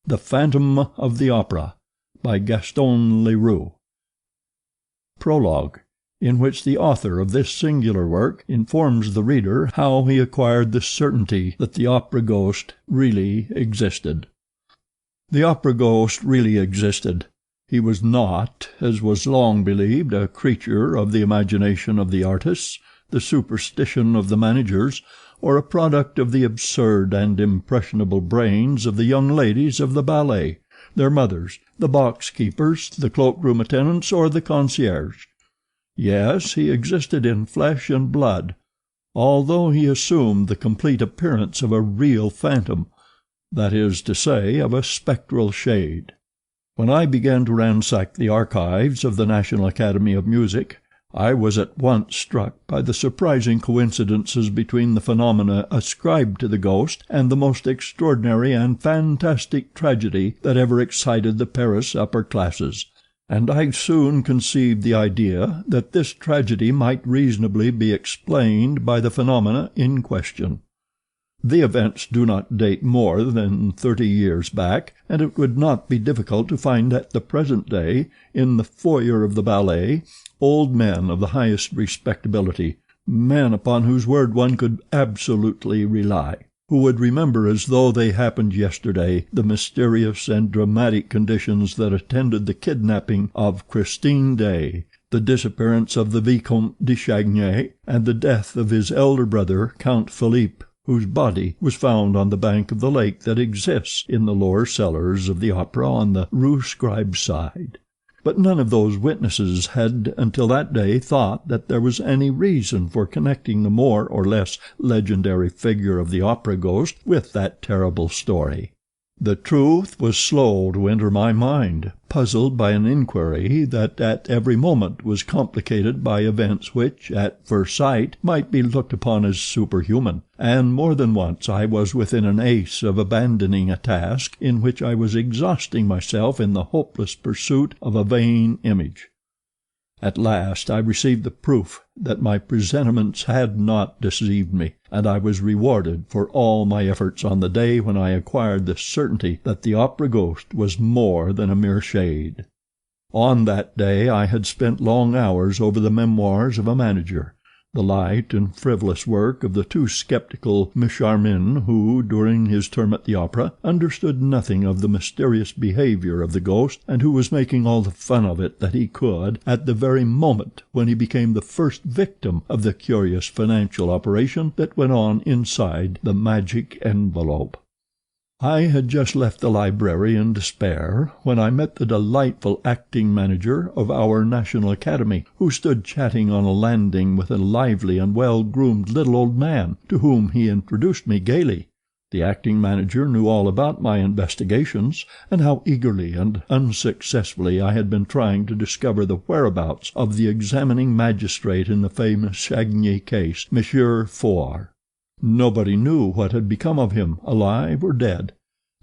The Phantom of the Opera, by Gaston Leroux. Prologue, in which the author of this singular work informs the reader how he acquired the certainty that the opera ghost really existed. The opera ghost really existed. He was not, as was long believed, a creature of the imagination of the artists, the superstition of the managers, or a product of the absurd and impressionable brains of the young ladies of the ballet, their mothers, the box-keepers, the cloak-room attendants, or the concierge. Yes, he existed in flesh and blood, although he assumed the complete appearance of a real phantom, that is to say, of a spectral shade. When I began to ransack the archives of the National Academy of Music, I was at once struck by the surprising coincidences between the phenomena ascribed to the ghost and the most extraordinary and fantastic tragedy that ever excited the Paris upper classes, and I soon conceived the idea that this tragedy might reasonably be explained by the phenomena in question. The events do not date more than 30 years back, and it would not be difficult to find at the present day, in the foyer of the ballet, old men of the highest respectability, men upon whose word one could absolutely rely, who would remember as though they happened yesterday the mysterious and dramatic conditions that attended the kidnapping of Christine Daae, the disappearance of the Vicomte de Chagny, and the death of his elder brother, Count Philippe, whose body was found on the bank of the lake that exists in the lower cellars of the opera on the Rue Scribe side. But none of those witnesses had until that day thought that there was any reason for connecting the more or less legendary figure of the opera ghost with that terrible story. The truth was slow to enter my mind, puzzled by an inquiry that at every moment was complicated by events which, at first sight, might be looked upon as superhuman, and more than once I was within an ace of abandoning a task in which I was exhausting myself in the hopeless pursuit of a vain image. At last I received the proof that my presentiments had not deceived me, and I was rewarded for all my efforts on the day when I acquired the certainty that the opera ghost was more than a mere shade. On that day I had spent long hours over the memoirs of a manager, the light and frivolous work of the too sceptical Moncharmin, who, during his term at the opera, understood nothing of the mysterious behavior of the ghost, and who was making all the fun of it that he could at the very moment when he became the first victim of the curious financial operation that went on inside the magic envelope. I had just left the library in despair when I met the delightful acting manager of our National Academy, who stood chatting on a landing with a lively and well-groomed little old man, to whom he introduced me gaily. The acting manager knew all about my investigations, and how eagerly and unsuccessfully I had been trying to discover the whereabouts of the examining magistrate in the famous Chagny case, Monsieur Faure. Nobody knew what had become of him, alive or dead,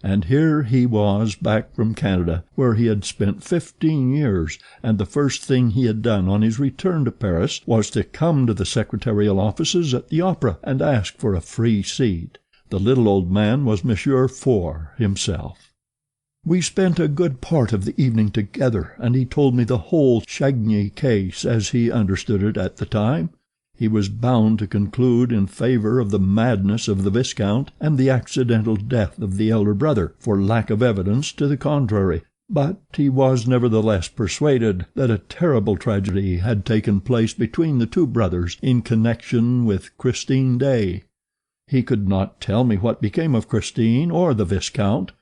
and here he was back from Canada, where he had spent 15 years, and the first thing he had done on his return to Paris was to come to the secretarial offices at the opera and ask for a free seat. The little old man was Monsieur Faure himself. We spent a good part of the evening together, and he told me the whole Chagny case as he understood it at the time. He was bound to conclude in favor of the madness of the Viscount and the accidental death of the elder brother, for lack of evidence to the contrary, but he was nevertheless persuaded that a terrible tragedy had taken place between the two brothers in connection with Christine Daae. He could not tell me what became of Christine or the Viscount.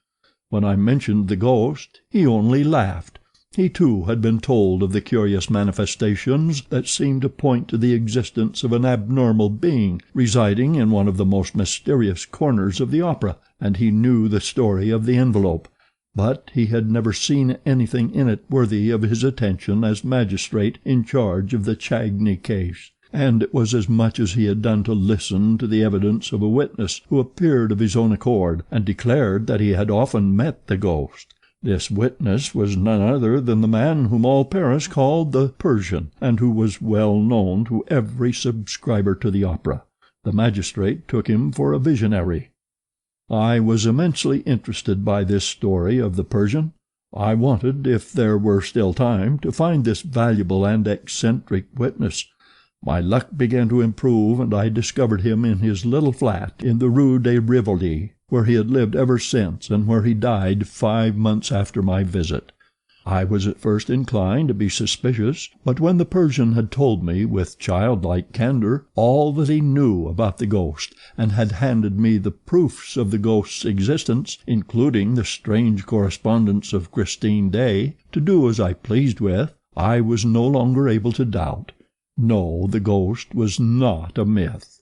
When I mentioned the ghost, he only laughed. He too had been told of the curious manifestations that seemed to point to the existence of an abnormal being residing in one of the most mysterious corners of the opera, and he knew the story of the envelope, but he had never seen anything in it worthy of his attention as magistrate in charge of the Chagny case, and it was as much as he had done to listen to the evidence of a witness who appeared of his own accord and declared that he had often met the ghost. This witness was none other than the man whom all Paris called the Persian, and who was well known to every subscriber to the opera. The magistrate took him for a visionary. I was immensely interested by this story of the Persian. I wanted, if there were still time, to find this valuable and eccentric witness. My luck began to improve, and I discovered him in his little flat in the Rue de Rivoli, where he had lived ever since, and where he died 5 months after my visit. I was at first inclined to be suspicious, but when the Persian had told me, with childlike candor, all that he knew about the ghost, and had handed me the proofs of the ghost's existence, including the strange correspondence of Christine Daae, to do as I pleased with, I was no longer able to doubt. No, the ghost was not a myth.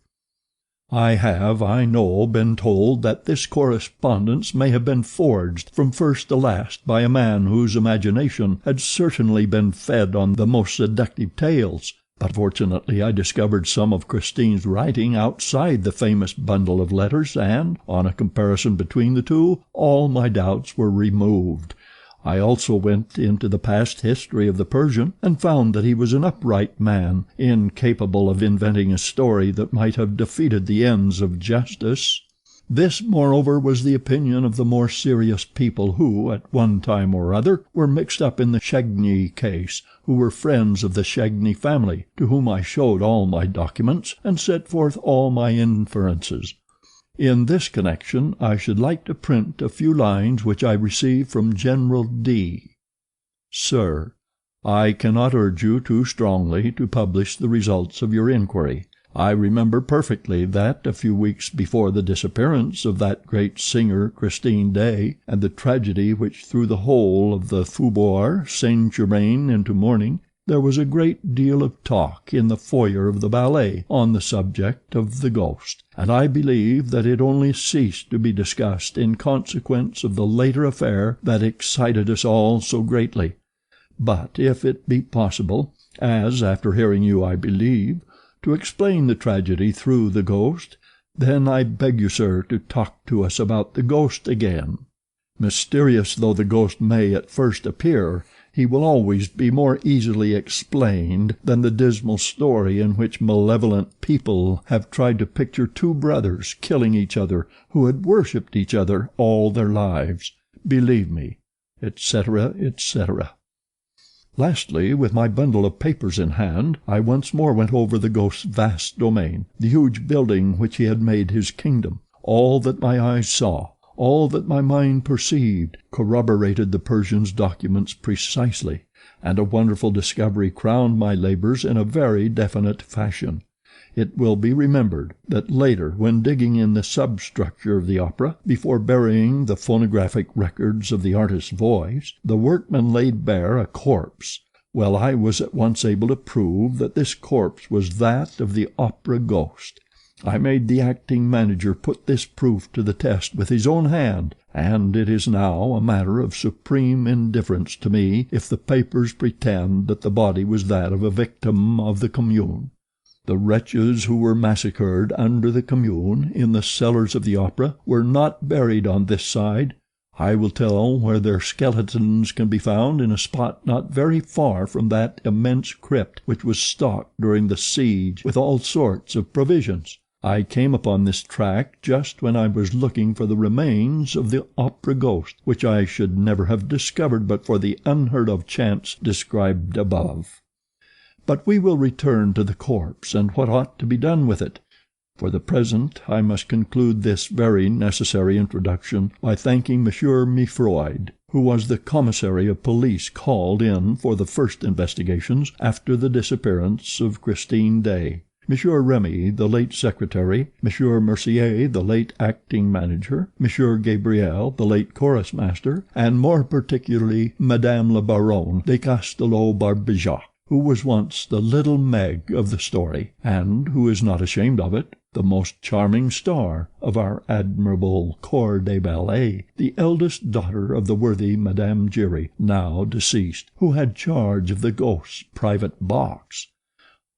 I have, I know, been told that this correspondence may have been forged from first to last by a man whose imagination had certainly been fed on the most seductive tales, but fortunately I discovered some of Christine's writing outside the famous bundle of letters, and, on a comparison between the two, all my doubts were removed. I also went into the past history of the Persian, and found that he was an upright man, incapable of inventing a story that might have defeated the ends of justice. This, moreover, was the opinion of the more serious people who, at one time or other, were mixed up in the Chagny case, who were friends of the Chagny family, to whom I showed all my documents, and set forth all my inferences. In this connection I should like to print a few lines which I received from General D. Sir, I cannot urge you too strongly to publish the results of your inquiry. I remember perfectly that, a few weeks before the disappearance of that great singer Christine Daae, and the tragedy which threw the whole of the Faubourg Saint-Germain into mourning, there was a great deal of talk in the foyer of the ballet on the subject of the ghost, and I believe that it only ceased to be discussed in consequence of the later affair that excited us all so greatly. But if it be possible, as, after hearing you, I believe, to explain the tragedy through the ghost, then I beg you, sir, to talk to us about the ghost again. Mysterious though the ghost may at first appear, he will always be more easily explained than the dismal story in which malevolent people have tried to picture two brothers killing each other who had worshipped each other all their lives. Believe me, etc., etc. Lastly, with my bundle of papers in hand, I once more went over the ghost's vast domain, the huge building which he had made his kingdom. All that my eyes saw, all that my mind perceived, corroborated the Persian's documents precisely, and a wonderful discovery crowned my labors in a very definite fashion. It will be remembered that later, when digging in the substructure of the opera, before burying the phonographic records of the artist's voice, the workmen laid bare a corpse. Well, I was at once able to prove that this corpse was that of the opera ghost. I made the acting manager put this proof to the test with his own hand, and it is now a matter of supreme indifference to me if the papers pretend that the body was that of a victim of the Commune. The wretches who were massacred under the Commune in the cellars of the opera were not buried on this side. I will tell where their skeletons can be found in a spot not very far from that immense crypt which was stocked during the siege with all sorts of provisions. I came upon this tract just when I was looking for the remains of the opera ghost, which I should never have discovered but for the unheard-of chance described above. But we will return to the corpse and what ought to be done with it. For the present I must conclude this very necessary introduction by thanking Monsieur Mifroid, who was the commissary of police called in for the first investigations after the disappearance of Christine Daae, Monsieur Remy, the late secretary, Monsieur Mercier, the late acting manager, Monsieur Gabriel, the late chorus master, and more particularly Madame la Baronne de Castelot-Barbejac, who was once the little Meg of the story, and who is not ashamed of it, the most charming star of our admirable corps de ballet, the eldest daughter of the worthy Madame Giry, now deceased, who had charge of the ghost's private box.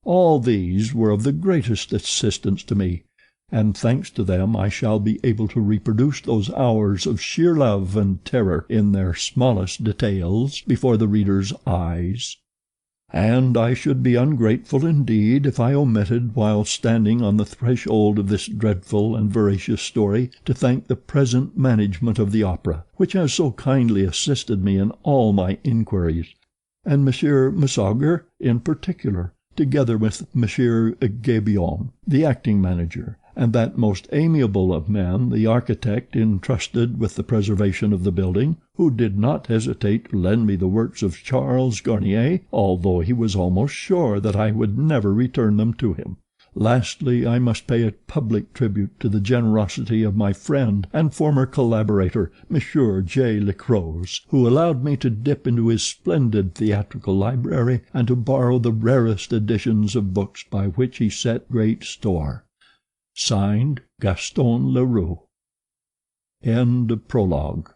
All these were of the greatest assistance to me, and thanks to them I shall be able to reproduce those hours of sheer love and terror in their smallest details before the reader's eyes. and I should be ungrateful indeed if I omitted, while standing on the threshold of this dreadful and veracious story, to thank the present management of the opera, which has so kindly assisted me in all my inquiries, and Monsieur Mussager in particular, together with Monsieur Gabion, the acting manager, and that most amiable of men, the architect entrusted with the preservation of the building, who did not hesitate to lend me the works of Charles Garnier, although he was almost sure that I would never return them to him. Lastly, I must pay a public tribute to the generosity of my friend and former collaborator, Monsieur J. Lecros, who allowed me to dip into his splendid theatrical library and to borrow the rarest editions of books by which he set great store. Signed, Gaston Leroux. End of Prologue.